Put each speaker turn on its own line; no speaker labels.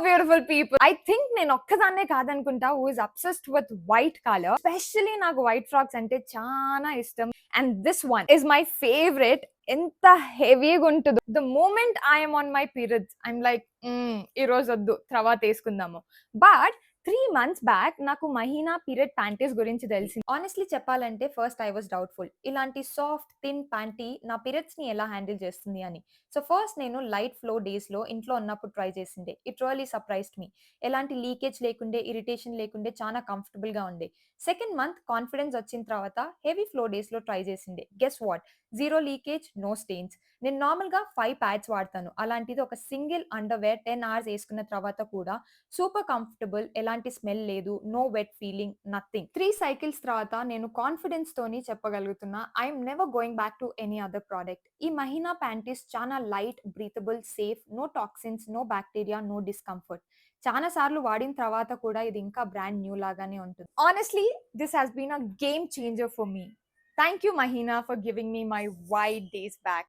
Beautiful people. I think నేను ఒక్కదాన్నే కాదనుకుంటా who is obsessed with white colour. Especially నాకు వైట్ ఫ్రాక్స్ అంటే చాలా ఇష్టం. And this one is my favourite. ఎంత హెవీగా ఉంటుందో. The moment I'm on my periods I'm like ఈ రోజు వద్దు, తర్వాత వేసుకుందాము. బట్ 3 months బ్యాక్ నాకు మహీనా పీరియడ్ ప్యాంటీస్ గురించి తెలిసింది. ఆనెస్ట్లీ చెప్పాలంటే ఫస్ట్ ఐ వాస్ డౌట్ఫుల్, ఇలాంటి సాఫ్ట్ థిన్ ప్యాంటీ నా పీరియడ్స్ ని ఎలా హ్యాండిల్ చేస్తుంది అని. సో ఫస్ట్ నేను లైట్ ఫ్లో డేస్ లో ఇంట్లో ఉన్నప్పుడు ట్రై చేసిండే. ఇట్ రియలీ సర్ప్రైజ్డ్ మీ. ఎలాంటి లీకేజ్ లేకుండే, ఇరిటేషన్ లేకుండే, చాలా కంఫర్టబుల్ గా ఉండే. సెకండ్ మంత్ కాన్ఫిడెన్స్ వచ్చిన తర్వాత హెవీ ఫ్లో డేస్ లో ట్రై చేసిండే. Guess what, zero leakage, no stains. నేను నార్మల్ గా 5 ప్యాడ్స్ వాడతాను, అలాంటిది ఒక సింగిల్ అండర్వేర్ 10 hours వేసుకున్న తర్వాత కూడా సూపర్ కంఫర్టబుల్, ఎలాంటి స్మెల్ లేదు, no wet feeling, nothing. 3 cycles తర్వాత నేను కాన్ఫిడెన్స్ తోని చెప్పగలుగుతున్నా I'm never going back to any other product. ఈ మహీనా ప్యాంటీస్ చాలా light, breathable, safe, no toxins, no bacteria, no discomfort. చాలా సార్లు వాడిన తర్వాత కూడా ఇది ఇంకా బ్రాండ్ న్యూ లాగానే ఉంటుంది. Honestly this has been a game changer for me. Thank you Mahina for giving me my white days back.